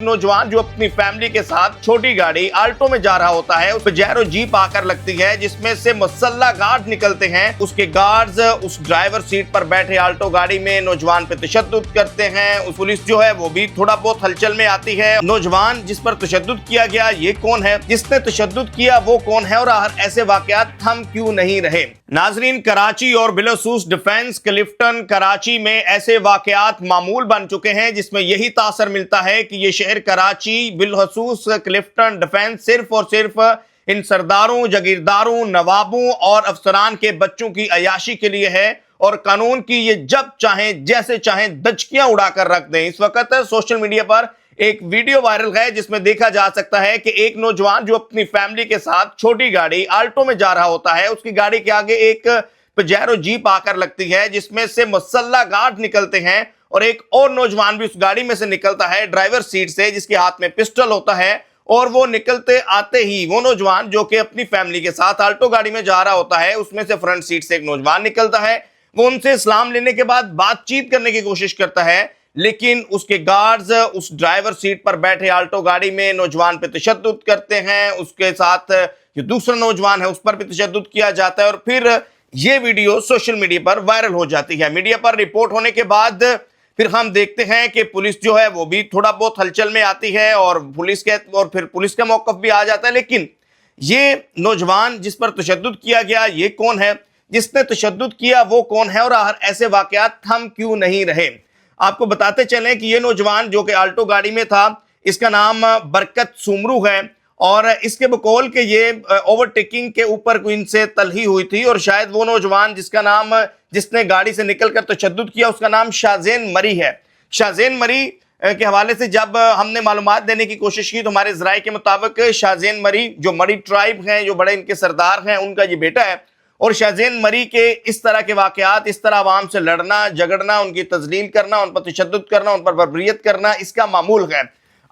नौजवान जो अपनी फैमिली के साथ छोटी गाड़ी आल्टो में जा रहा होता है, उस पर जैरो जीप आकर लगती है जिसमें से मुसल्ला गार्ड निकलते हैं। उसके गार्ड्स उस ड्राइवर सीट पर बैठे आल्टो गाड़ी में नौजवान पे तशद्दुद करते हैं। उस पुलिस जो है वो भी थोड़ा बहुत हलचल में आती है। नौजवान जिस पर तशद्दुद किया गया ये कौन है, जिसने तशद्दुद किया वो कौन है, और ऐसे वाकयात थम क्यों नहीं रहे। नाजरीन, कराची और बिलखसूस डिफेंस क्लिफ्टन कराची में ऐसे वाकयात मामूल बन चुके हैं जिसमें यही तासर मिलता है कि ये शहर कराची बिलखसूस क्लिफ्टन डिफेंस सिर्फ और सिर्फ इन सरदारों, जागीरदारों, नवाबों और अफसरान के बच्चों की अयाशी के लिए है और कानून की ये जब चाहें जैसे चाहें दचकियां उड़ाकर रख दें। इस वक्त सोशल मीडिया पर एक वीडियो वायरल है जिसमें देखा जा सकता है कि एक नौजवान जो अपनी फैमिली के साथ छोटी गाड़ी आल्टो में जा रहा होता है, उसकी गाड़ी के आगे एक पजेरो जीप आकर लगती है जिसमें से मुसल्ला गार्ड निकलते हैं और एक और नौजवान भी उस गाड़ी में से निकलता है ड्राइवर सीट से, जिसके हाथ में पिस्टल होता है। और वो निकलते आते ही वो नौजवान जो कि अपनी फैमिली के साथ आल्टो गाड़ी में जा रहा होता है, उसमें से फ्रंट सीट से एक नौजवान निकलता है। वो उनसे सलाम लेने के बाद बातचीत करने की कोशिश करता है, लेकिन उसके गार्ड्स उस ड्राइवर सीट पर बैठे आल्टो गाड़ी में नौजवान पे तशद्दुद करते हैं। उसके साथ जो दूसरा नौजवान है उस पर भी तशद्दुद किया जाता है और फिर ये वीडियो सोशल मीडिया पर वायरल हो जाती है। मीडिया पर रिपोर्ट होने के बाद फिर हम देखते हैं कि पुलिस जो है वो भी थोड़ा बहुत हलचल में आती है और फिर पुलिस का मौक़िफ़ भी आ जाता है। लेकिन ये नौजवान जिस पर तशद्दुद किया गया ये कौन है, जिसने तशद्दुद किया वो कौन है, और ऐसे वाकयात थम क्यों नहीं रहे। आपको बताते चलें कि ये नौजवान जो कि आल्टो गाड़ी में था, इसका नाम बरकत सुमरू है और इसके बकौल के ये ओवरटेकिंग के ऊपर इनसे तलही हुई थी और शायद वो नौजवान जिसने गाड़ी से निकलकर तशद्दुद किया उसका नाम शाहज़ेन मरी है। शाहज़ेन मरी के हवाले से जब हमने मालूमात देने की कोशिश की तो हमारे ज़राए के मुताबिक शाहज़ेन मरी जो मरी ट्राइब हैं, जो बड़े इनके सरदार हैं, उनका ये बेटा है। और शाहज़ेन मरी के इस तरह के वाकयात, इस तरह आवाम से लड़ना झगड़ना, उनकी तज़लील करना, उन पर तशद्दुद करना, उन पर बर्बरियत करना, इसका मामूल है।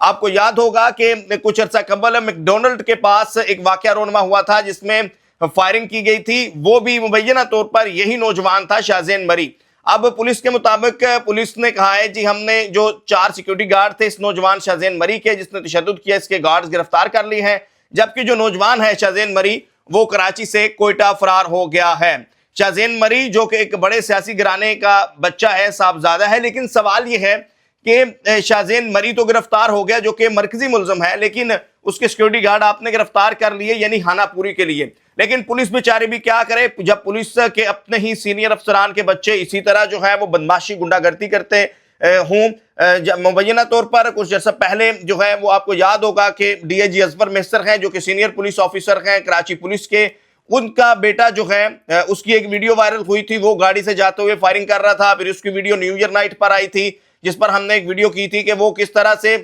आपको याद होगा कि कुछ अर्सा कबल मैकडोनल्ड के पास एक वाकया रोनमा हुआ था जिसमें फायरिंग की गई थी, वो भी मुबैना तौर पर यही नौजवान था, शाहज़ेन मरी। अब पुलिस के मुताबिक पुलिस ने कहा है जी हमने जो 4 सिक्योरिटी गार्ड थे इस नौजवान शाहज़ेन मरी के जिसने तशद्दुद किया, इसके गार्ड्स गिरफ्तार कर लिए हैं, जबकि जो नौजवान है शाहज़ेन मरी वो कराची से कोयटा फरार हो गया है। शाहज़ेन मरी जो कि एक बड़े सियासी घराने का बच्चा है, साहबजादा है, लेकिन सवाल ये है कि शाहज़ेन मरी तो गिरफ्तार हो गया जो कि मरकजी मुलज़म है, लेकिन उसके सिक्योरिटी गार्ड आपने गिरफ्तार कर लिए यानी खानापुरी के लिए। लेकिन पुलिस बेचारी भी क्या करे जब पुलिस के अपने ही सीनियर अफसरान के बच्चे इसी तरह जो है वो बदमाशी गुंडागर्दी करते हों। मुबैना तौर पर कुछ अर्सा पहले जो है वो आपको याद होगा कि डीआईजी अजबर मेसर हैं जो कि सीनियर पुलिस ऑफिसर हैं कराची पुलिस के, उनका बेटा जो है उसकी एक वीडियो वायरल हुई थी, वो गाड़ी से जाते हुए फायरिंग कर रहा था। फिर उसकी वीडियो न्यू ईयर नाइट पर आई थी जिस पर हमने एक वीडियो की थी कि वो किस तरह से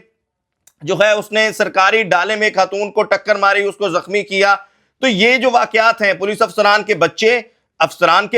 जो है उसने सरकारी डाले में खातून को टक्कर मारी, उसको जख्मी किया। तो ये जो वाकयात हैं पुलिस अफसरान के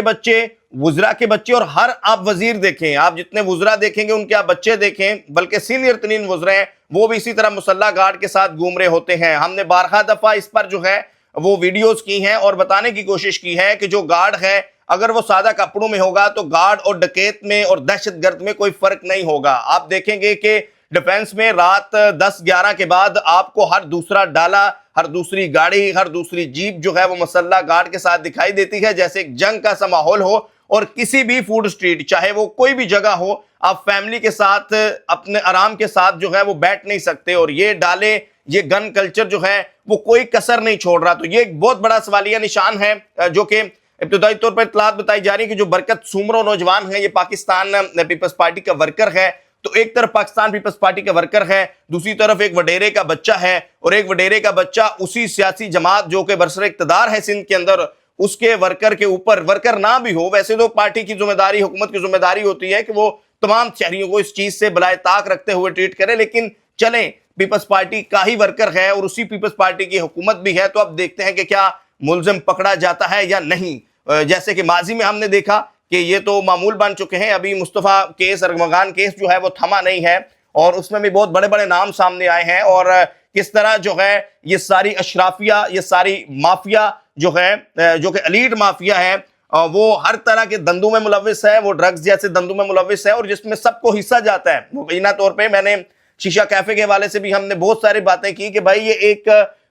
बच्चे, वुज़रा के बच्चे, और हर आप वजीर देखें, आप जितने वुज़रा देखेंगे उनके आप बच्चे देखें, बल्कि सीनियर तरीन वुज़रा हैं वो भी इसी तरह मुसल्ला गार्ड के साथ घूम रहे होते हैं। हमने बारहा दफा इस पर जो है वो वीडियोस की हैं और बताने की कोशिश की है कि जो गार्ड है अगर वो सादा कपड़ों में होगा तो गार्ड और डकैत में और दहशतगर्द में कोई फर्क नहीं होगा। आप देखेंगे कि डिफेंस में रात 10-11 के बाद आपको हर दूसरा डाला, हर दूसरी गाड़ी, हर दूसरी जीप जो है वो मुसल्ला गार्ड के साथ दिखाई देती है, जैसे एक जंग का सा माहौल हो। और किसी भी फूड स्ट्रीट, चाहे वो कोई भी जगह हो, आप फैमिली के साथ अपने आराम के साथ जो है वो बैठ नहीं सकते। और ये डाले, ये गन कल्चर जो है वो कोई कसर नहीं छोड़ रहा। तो ये एक बहुत बड़ा सवालिया निशान है जो कि इब्तदाई तौर पर इत्तलात बताई जा रही है कि जो बरकत सुमरो नौजवान है ये पाकिस्तान पीपल्स पार्टी का वर्कर है। तो एक तरफ पाकिस्तान पीपल्स पार्टी का वर्कर है, दूसरी तरफ एक वडेरे का बच्चा है, और एक वडेरे का बच्चा उसी सियासी जमात जो कि बरसर इक़्तिदार है सिंध के अंदर, उसके वर्कर के ऊपर, वर्कर ना भी हो, वैसे तो पार्टी की जिम्मेदारी, हुकूमत की जिम्मेदारी होती है कि वो तमाम शहरियों को इस चीज से बलाए ताक रखते हुए ट्रीट करे, लेकिन चलें पीपल्स पार्टी का ही वर्कर है और उसी पीपल्स पार्टी की हुकूमत भी है। तो अब देखते हैं कि क्या मुलजिम पकड़ा जाता है या नहीं। जैसे कि माजी में हमने देखा कि ये तो मामूल बन चुके हैं, अभी मुस्तफ़ा केस, अरमगान केस जो है वो थमा नहीं है और उसमें भी बहुत बड़े बड़े नाम सामने आए हैं। और किस तरह जो है ये सारी अशराफिया, ये सारी माफिया जो है, जो कि एलीट माफिया है, वो हर तरह के धंधों में मुलविस है, वो ड्रग्स जैसे धंधों में मुलविस है और जिसमें सबको हिस्सा जाता है। मुबैना तौर पे मैंने شیشہ کیفے کے حوالے سے بھی ہم نے بہت ساری باتیں کی کہ بھائی یہ ایک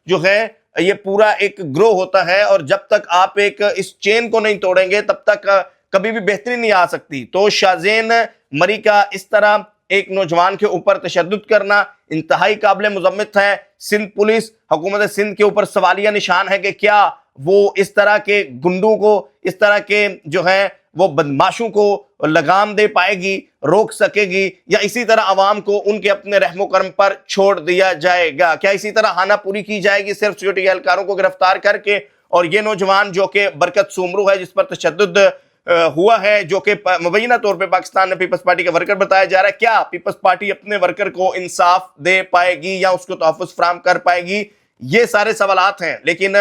جو ہے یہ پورا ایک گروہ ہوتا ہے، اور جب تک آپ ایک اس چین کو نہیں توڑیں گے تب تک کبھی بھی بہتری نہیں آ سکتی۔ تو شازین مری کا اس طرح ایک نوجوان کے اوپر تشدد کرنا انتہائی قابل مذمت ہے۔ سندھ پولیس، حکومت سندھ کے اوپر سوالیہ نشان ہے کہ کیا وہ اس طرح کے گنڈوں کو، اس طرح کے جو ہے وہ بدماشوں کو لگام دے پائے گی، روک سکے گی، یا اسی طرح عوام کو ان کے اپنے رحم و کرم پر چھوڑ دیا جائے گا؟ کیا اسی طرح ہانہ پوری کی جائے گی صرف سیکورٹی اہلکاروں کو گرفتار کر کے؟ اور یہ نوجوان جو کہ برکت سومرو ہے، جس پر تشدد ہوا ہے، جو کہ مبینہ طور پہ پاکستان میں پیپلز پارٹی کا ورکر بتایا جا رہا ہے، کیا پیپلز پارٹی اپنے ورکر کو انصاف دے پائے گی یا اس کو تحفظ فراہم کر پائے گی؟ یہ سارے سوالات ہیں۔ لیکن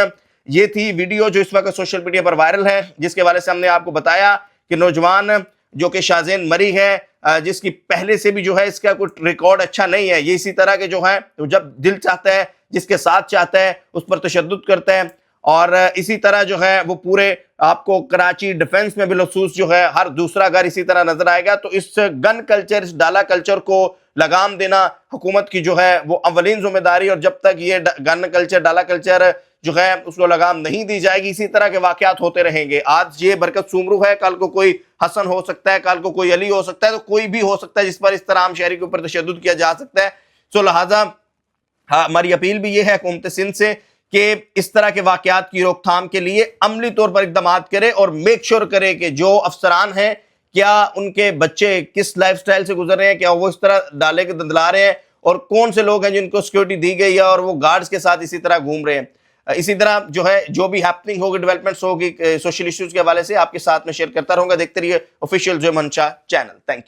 یہ تھی ویڈیو جو اس وقت سوشل میڈیا پر وائرل ہے، جس کے حوالے سے ہم نے آپ کو بتایا کہ نوجوان جو کہ شازین مری ہے، جس کی پہلے سے بھی جو ہے اس کا کوئی ریکارڈ اچھا نہیں ہے، یہ اسی طرح کے جو ہے جب دل چاہتا ہے، جس کے ساتھ چاہتا ہے اس پر تشدد کرتا ہے، اور اسی طرح جو ہے وہ پورے آپ کو کراچی ڈیفنس میں بالخصوص جو ہے ہر دوسرا گھر اسی طرح نظر آئے گا۔ تو اس گن کلچر، اس ڈالا کلچر کو لگام دینا حکومت کی جو ہے وہ اولین ذمہ داری، اور جب تک یہ گن کلچر، ڈالا کلچر جو ہے اس کو لگام نہیں دی جائے گی، اسی طرح کے واقعات ہوتے رہیں گے۔ آج یہ برکت سومرو ہے، کل کو کوئی حسن ہو سکتا ہے، کل کو کوئی علی ہو سکتا ہے، تو کوئی بھی ہو سکتا ہے جس پر اس طرح عام شہری کے اوپر تشدد کیا جا سکتا ہے۔ سو لہٰذا ہماری اپیل بھی یہ ہے حکومت سندھ سے کہ اس طرح کے واقعات کی روک تھام کے لیے عملی طور پر اقدامات کرے، اور میک شور کرے کہ جو افسران ہیں کیا ان کے بچے کس لائف سٹائل سے گزر رہے ہیں، کیا وہ اس طرح ڈالے کے دندلا رہے ہیں، اور کون سے لوگ ہیں جن کو سیکورٹی دی گئی ہے اور وہ گارڈز کے ساتھ اسی طرح گھوم رہے ہیں۔ اسی طرح جو ہے جو بھی ہیپننگ ہوگی، ڈیولپمنٹس ہوگی سوشل ایشوز کے حوالے سے آپ کے ساتھ میں شیئر کرتا رہوں گا۔ دیکھتے رہیے آفیشیل زویا منشا چینل۔ Thank you.